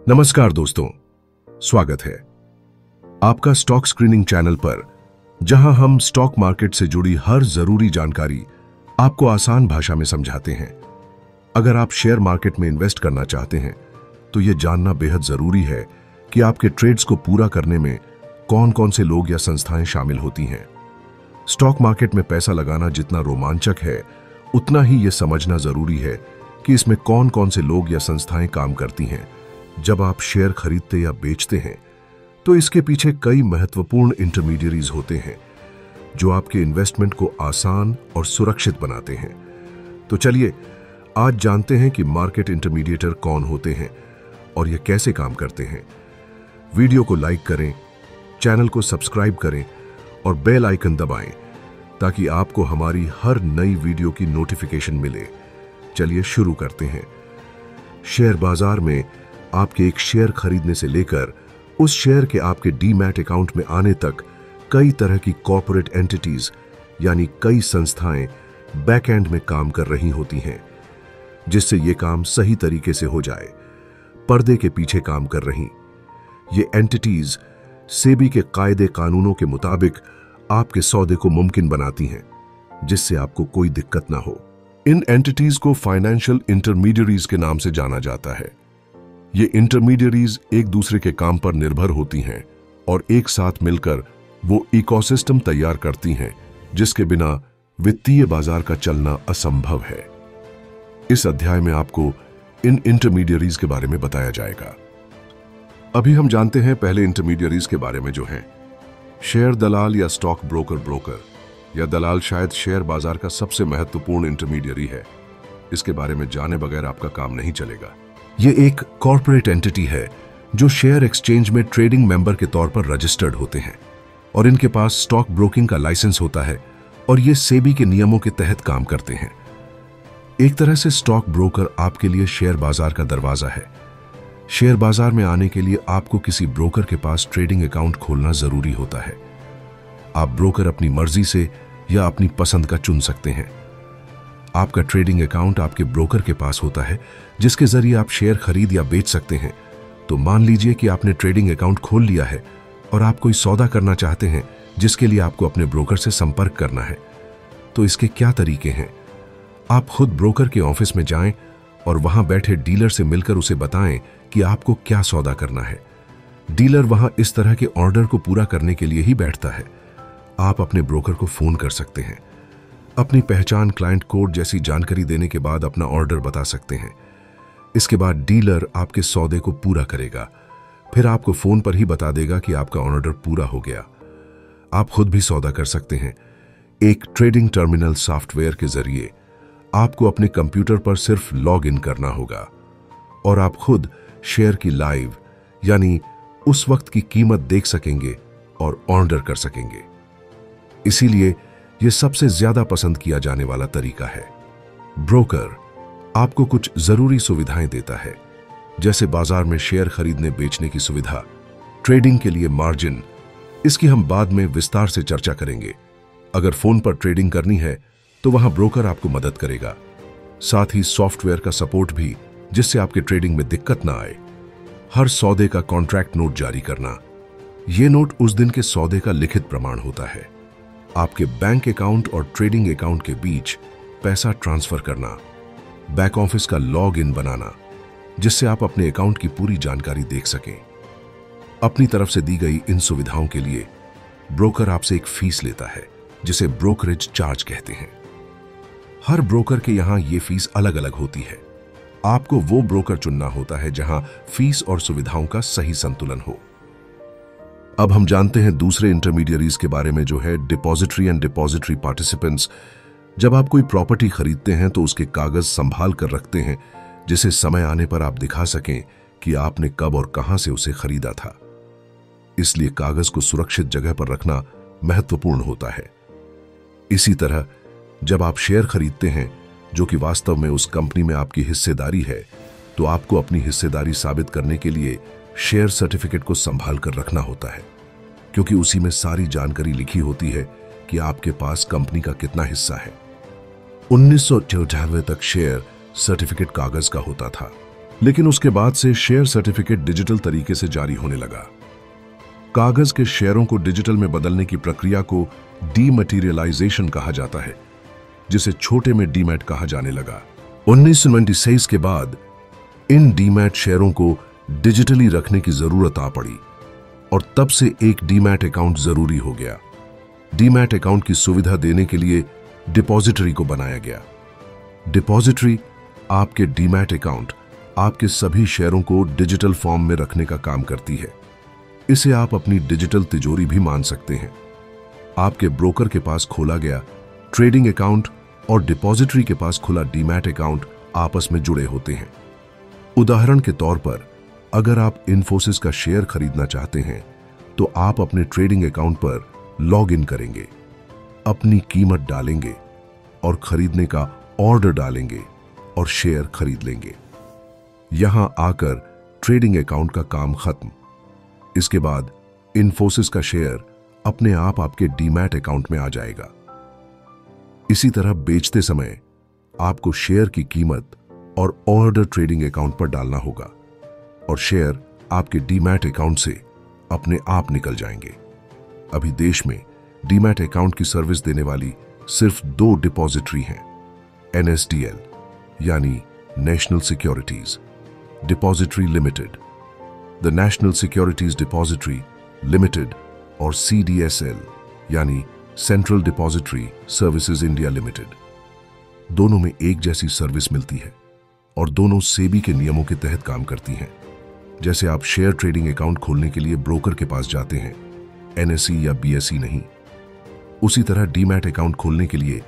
नमस्कार दोस्तों, स्वागत है आपका स्टॉक स्क्रीनिंग चैनल पर, जहां हम स्टॉक मार्केट से जुड़ी हर जरूरी जानकारी आपको आसान भाषा में समझाते हैं। अगर आप शेयर मार्केट में इन्वेस्ट करना चाहते हैं तो यह जानना बेहद जरूरी है कि आपके ट्रेड्स को पूरा करने में कौन कौन से लोग या संस्थाएं शामिल होती हैं। स्टॉक मार्केट में पैसा लगाना जितना रोमांचक है, उतना ही यह समझना जरूरी है कि इसमें कौन कौन से लोग या संस्थाएं काम करती हैं। जब आप शेयर खरीदते या बेचते हैं तो इसके पीछे कई महत्वपूर्ण इंटरमीडियरीज होते हैं जो आपके इन्वेस्टमेंट को आसान और सुरक्षित बनाते हैं। तो चलिए आज जानते हैं कि मार्केट इंटरमीडिएटर कौन होते हैं और ये कैसे काम करते हैं। वीडियो को लाइक करें, चैनल को सब्सक्राइब करें और बेल आइकन दबाएं ताकि आपको हमारी हर नई वीडियो की नोटिफिकेशन मिले। चलिए शुरू करते हैं। शेयर बाजार में आपके एक शेयर खरीदने से लेकर उस शेयर के आपके डीमैट अकाउंट में आने तक कई तरह की कॉर्पोरेट एंटिटीज यानी कई संस्थाएं बैकएंड में काम कर रही होती हैं, जिससे ये काम सही तरीके से हो जाए। पर्दे के पीछे काम कर रही ये एंटिटीज सेबी के कायदे कानूनों के मुताबिक आपके सौदे को मुमकिन बनाती हैं, जिससे आपको कोई दिक्कत ना हो। इन एंटिटीज को फाइनेंशियल इंटरमीडियरीज के नाम से जाना जाता है। ये इंटरमीडियरीज एक दूसरे के काम पर निर्भर होती हैं और एक साथ मिलकर वो इकोसिस्टम तैयार करती हैं जिसके बिना वित्तीय बाजार का चलना असंभव है। इस अध्याय में आपको इन इंटरमीडियरीज के बारे में बताया जाएगा। अभी हम जानते हैं पहले इंटरमीडियरीज के बारे में, जो हैं शेयर दलाल या स्टॉक ब्रोकर या दलाल शायद शेयर बाजार का सबसे महत्वपूर्ण इंटरमीडियरी है। इसके बारे में जाने बगैर आपका काम नहीं चलेगा। ये एक कॉर्पोरेट एंटिटी है जो शेयर एक्सचेंज में ट्रेडिंग मेंबर के तौर पर रजिस्टर्ड होते हैं और इनके पास स्टॉक ब्रोकिंग का लाइसेंस होता है और ये सेबी के नियमों के तहत काम करते हैं। एक तरह से स्टॉक ब्रोकर आपके लिए शेयर बाजार का दरवाजा है। शेयर बाजार में आने के लिए आपको किसी ब्रोकर के पास ट्रेडिंग अकाउंट खोलना जरूरी होता है। आप ब्रोकर अपनी मर्जी से या अपनी पसंद का चुन सकते हैं। आपका ट्रेडिंग अकाउंट आपके ब्रोकर के पास होता है, जिसके जरिए आप शेयर खरीद या बेच सकते हैं। तो मान लीजिए कि आपने ट्रेडिंग अकाउंट खोल लिया है और आप कोई सौदा करना चाहते हैं जिसके लिए आपको अपने ब्रोकर से संपर्क करना है। तो इसके क्या तरीके हैं? आप खुद ब्रोकर के ऑफिस में जाएं और वहां बैठे डीलर से मिलकर उसे बताएं कि आपको क्या सौदा करना है। डीलर वहां इस तरह के ऑर्डर को पूरा करने के लिए ही बैठता है। आप अपने ब्रोकर को फोन कर सकते हैं, अपनी पहचान, क्लाइंट कोड जैसी जानकारी देने के बाद अपना ऑर्डर बता सकते हैं। इसके बाद डीलर आपके सौदे को पूरा करेगा, फिर आपको फोन पर ही बता देगा कि आपका ऑर्डर पूरा हो गया। आप खुद भी सौदा कर सकते हैं। एक ट्रेडिंग टर्मिनल सॉफ्टवेयर के जरिए आपको अपने कंप्यूटर पर सिर्फ लॉग इन करना होगा और आप खुद शेयर की लाइव यानी उस वक्त की कीमत देख सकेंगे और ऑर्डर कर सकेंगे। इसीलिए यह सबसे ज्यादा पसंद किया जाने वाला तरीका है। ब्रोकर आपको कुछ जरूरी सुविधाएं देता है, जैसे बाजार में शेयर खरीदने बेचने की सुविधा, ट्रेडिंग के लिए मार्जिन। इसकी हम बाद में विस्तार से चर्चा करेंगे। अगर फोन पर ट्रेडिंग करनी है तो वहां ब्रोकर आपको मदद करेगा। साथ ही सॉफ्टवेयर का सपोर्ट भी, जिससे आपके ट्रेडिंग में दिक्कत ना आए। हर सौदे का कॉन्ट्रैक्ट नोट जारी करना। यह नोट उस दिन के सौदे का लिखित प्रमाण होता है। आपके बैंक अकाउंट और ट्रेडिंग अकाउंट के बीच पैसा ट्रांसफर करना। बैक ऑफिस का लॉग इन बनाना, जिससे आप अपने अकाउंट की पूरी जानकारी देख सकें। अपनी तरफ से दी गई इन सुविधाओं के लिए ब्रोकर आपसे एक फीस लेता है, जिसे ब्रोकरेज चार्ज कहते हैं। हर ब्रोकर के यहां यह फीस अलग अलग होती है। आपको वो ब्रोकर चुनना होता है जहां फीस और सुविधाओं का सही संतुलन हो। अब हम जानते हैं दूसरे इंटरमीडियरीज के बारे में, जो है डिपॉजिटरी एंड डिपॉजिटरी पार्टिसिपेंट्स। जब आप कोई प्रॉपर्टी खरीदते हैं तो उसके कागज संभाल कर रखते हैं, जिसे समय आने पर आप दिखा सकें कि आपने कब और कहां से उसे खरीदा था। इसलिए कागज को सुरक्षित जगह पर रखना महत्वपूर्ण होता है। इसी तरह जब आप शेयर खरीदते हैं, जो कि वास्तव में उस कंपनी में आपकी हिस्सेदारी है, तो आपको अपनी हिस्सेदारी साबित करने के लिए शेयर सर्टिफिकेट को संभाल कर रखना होता है, क्योंकि उसी में सारी जानकारी लिखी होती है कि आपके पास कंपनी का कितना हिस्सा है। 1998 तक शेयर सर्टिफिकेट कागज का होता था, लेकिन उसके बाद से शेयर सर्टिफिकेट डिजिटल तरीके से जारी होने लगा। कागज के शेयरों को डिजिटल में बदलने की प्रक्रिया को डीमटेरियलाइजेशन कहा जाता है, जिसे छोटे में डीमैट कहा जाने लगा। 1996 के बाद इन डीमैट शेयरों को डिजिटली रखने की जरूरत आ पड़ी और तब से एक डीमैट अकाउंट जरूरी हो गया। डीमैट अकाउंट की सुविधा देने के लिए डिपॉजिटरी को बनाया गया। डिपॉजिटरी आपके डीमैट अकाउंट आपके सभी शेयरों को डिजिटल फॉर्म में रखने का काम करती है। इसे आप अपनी डिजिटल तिजोरी भी मान सकते हैं। आपके ब्रोकर के पास खोला गया ट्रेडिंग अकाउंट और डिपॉजिटरी के पास खुला डीमैट अकाउंट आपस में जुड़े होते हैं। उदाहरण के तौर पर अगर आप इन्फोसिस का शेयर खरीदना चाहते हैं तो आप अपने ट्रेडिंग अकाउंट पर लॉग इन करेंगे, अपनी कीमत डालेंगे और खरीदने का ऑर्डर डालेंगे और शेयर खरीद लेंगे। यहां आकर ट्रेडिंग अकाउंट का काम खत्म। इसके बाद इन्फोसिस का शेयर अपने आप आपके डीमैट अकाउंट में आ जाएगा। इसी तरह बेचते समय आपको शेयर की कीमत और ऑर्डर ट्रेडिंग अकाउंट पर डालना होगा और शेयर आपके डीमैट अकाउंट से अपने आप निकल जाएंगे। अभी देश में डीमैट अकाउंट की सर्विस देने वाली सिर्फ 2 डिपॉजिटरी हैं, NSDL यानी national securities depository limited, the national securities depository limited और CDSL यानी central depository services India limited. दोनों में एक जैसी सर्विस मिलती है और दोनों सेबी के नियमों के तहत काम करती हैं। जैसे आप शेयर ट्रेडिंग अकाउंट खोलने के लिए ब्रोकर के पास जाते हैं, NSE या BSE नहीं, उसी तरह डीमैट अकाउंट खोलने के लिए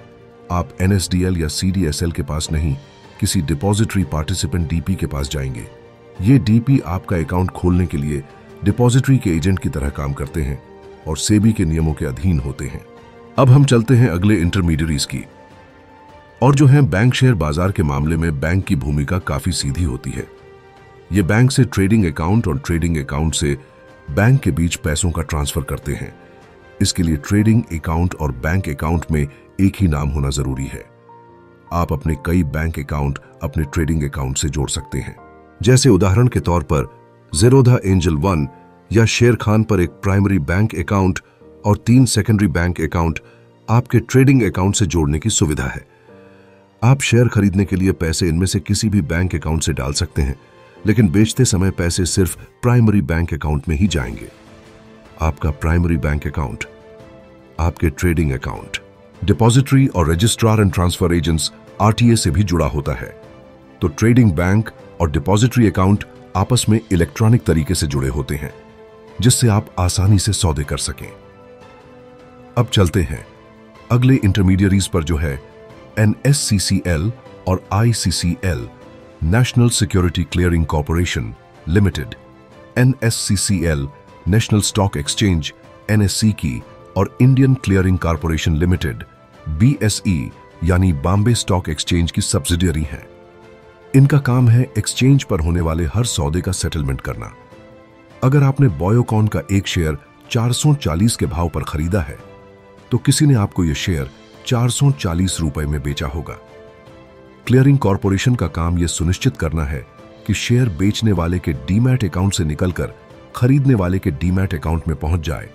आप NSDL या CDSL के पास नहीं, किसी डिपॉजिटरी पार्टिसिपेंट DP के पास जाएंगे। ये DP आपका अकाउंट खोलने के लिए डिपॉजिटरी के एजेंट की तरह काम करते हैं और सेबी के नियमों के अधीन होते हैं। अब हम चलते हैं अगले इंटरमीडियरीज की, और जो है बैंक शेयर बाजार के मामले में बैंक की भूमिका काफी सीधी होती है। ये बैंक से ट्रेडिंग अकाउंट और ट्रेडिंग अकाउंट से बैंक के बीच पैसों का ट्रांसफर करते हैं। इसके लिए ट्रेडिंग अकाउंट और बैंक अकाउंट में एक ही नाम होना जरूरी है। आप अपने कई बैंक अकाउंट अपने ट्रेडिंग अकाउंट से जोड़ सकते हैं। जैसे उदाहरण के तौर पर ज़ेरोधा एंजल 1 या शेर खान पर एक प्राइमरी बैंक अकाउंट और 3 सेकेंडरी बैंक अकाउंट आपके ट्रेडिंग अकाउंट से जोड़ने की सुविधा है। आप शेयर खरीदने के लिए पैसे इनमें से किसी भी बैंक अकाउंट से डाल सकते हैं, लेकिन बेचते समय पैसे सिर्फ प्राइमरी बैंक अकाउंट में ही जाएंगे। आपका प्राइमरी बैंक अकाउंट आपके ट्रेडिंग अकाउंट डिपॉजिटरी और registrar and transfer agents RTA से भी जुड़ा होता है। तो ट्रेडिंग बैंक और डिपॉजिटरी अकाउंट आपस में इलेक्ट्रॉनिक तरीके से जुड़े होते हैं, जिससे आप आसानी से सौदे कर सकें। अब चलते हैं अगले इंटरमीडियरीज पर, जो है NSCCL और ICCL national security clearing corporation limited. NSCCL national stock exchange NSE की और Indian clearing corporation limited BSE यानी बॉम्बे स्टॉक एक्सचेंज की सब्सिडियरी है। इनका काम है एक्सचेंज पर होने वाले हर सौदे का सेटलमेंट करना। अगर आपने बायोकॉन का एक शेयर 440 के भाव पर खरीदा है तो किसी ने आपको यह शेयर 440 रुपए में बेचा होगा। क्लियरिंग कॉर्पोरेशन का काम यह सुनिश्चित करना है कि शेयर बेचने वाले के डीमैट अकाउंट से निकलकर खरीदने वाले के डीमैट अकाउंट में पहुंच जाए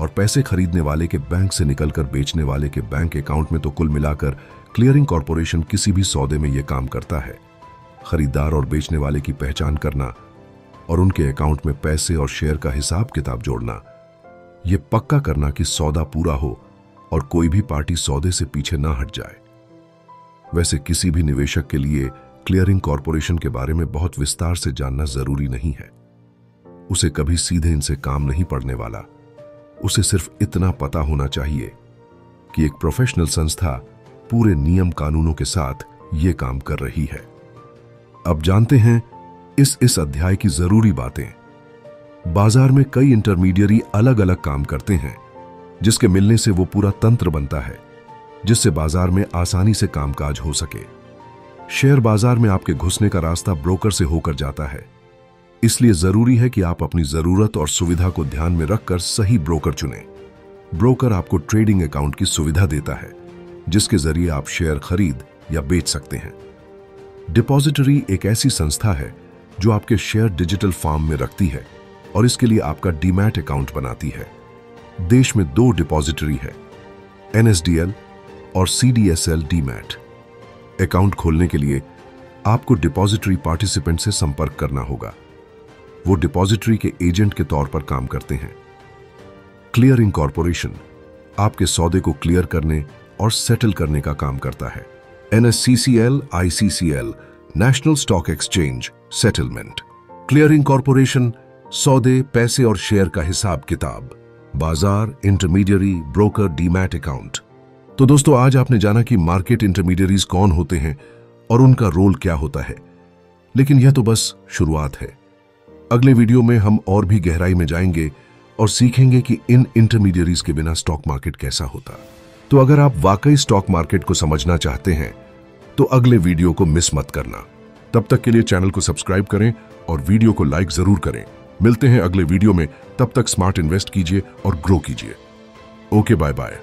और पैसे खरीदने वाले के बैंक से निकलकर बेचने वाले के बैंक अकाउंट में। तो कुल मिलाकर क्लियरिंग कॉर्पोरेशन किसी भी सौदे में यह काम करता है। खरीदार और बेचने वाले की पहचान करना और उनके अकाउंट में पैसे और शेयर का हिसाब किताब जोड़ना, यह पक्का करना कि सौदा पूरा हो और कोई भी पार्टी सौदे से पीछे ना हट जाए। वैसे किसी भी निवेशक के लिए क्लियरिंग कॉर्पोरेशन के बारे में बहुत विस्तार से जानना जरूरी नहीं है। उसे कभी सीधे इनसे काम नहीं पड़ने वाला। उसे सिर्फ इतना पता होना चाहिए कि एक प्रोफेशनल संस्था पूरे नियम कानूनों के साथ ये काम कर रही है। अब जानते हैं इस अध्याय की जरूरी बातें। बाजार में कई इंटरमीडियरी अलग अलग काम करते हैं, जिसके मिलने से वो पूरा तंत्र बनता है, जिससे बाजार में आसानी से कामकाज हो सके। शेयर बाजार में आपके घुसने का रास्ता ब्रोकर से होकर जाता है, इसलिए जरूरी है कि आप अपनी जरूरत और सुविधा को ध्यान में रखकर सही ब्रोकर चुनें। ब्रोकर आपको ट्रेडिंग अकाउंट की सुविधा देता है, जिसके जरिए आप शेयर खरीद या बेच सकते हैं। डिपॉजिटरी एक ऐसी संस्था है जो शेयर खरीद या बेच सकते हैं। जो आपके शेयर डिजिटल फार्म में रखती है और इसके लिए आपका डीमैट अकाउंट बनाती है। देश में 2 डिपॉजिटरी है, NSDL और CDSL डीमैट। अकाउंट खोलने के लिए आपको डिपॉजिटरी पार्टिसिपेंट से संपर्क करना होगा। वो डिपॉजिटरी के एजेंट के तौर पर काम करते हैं। क्लियरिंग कॉर्पोरेशन आपके सौदे को क्लियर करने और सेटल करने का काम करता है। NSCCL, ICCL, national stock exchange settlement. Clearing corporation सौदे, पैसे और शेयर का हिसाब किताब, बाजार, इंटरमीडियरी, ब्रोकर, डीमैट अकाउंट। तो दोस्तों, आज आपने जाना कि मार्केट इंटरमीडियरीज कौन होते हैं और उनका रोल क्या होता है। लेकिन यह तो बस शुरुआत है। अगले वीडियो में हम और भी गहराई में जाएंगे और सीखेंगे कि इन इंटरमीडियरीज के बिना स्टॉक मार्केट कैसा होता। तो अगर आप वाकई स्टॉक मार्केट को समझना चाहते हैं तो अगले वीडियो को मिस मत करना। तब तक के लिए चैनल को सब्सक्राइब करें और वीडियो को लाइक जरूर करें। मिलते हैं अगले वीडियो में, तब तक स्मार्ट इन्वेस्ट कीजिए और ग्रो कीजिए। Okay, bye bye.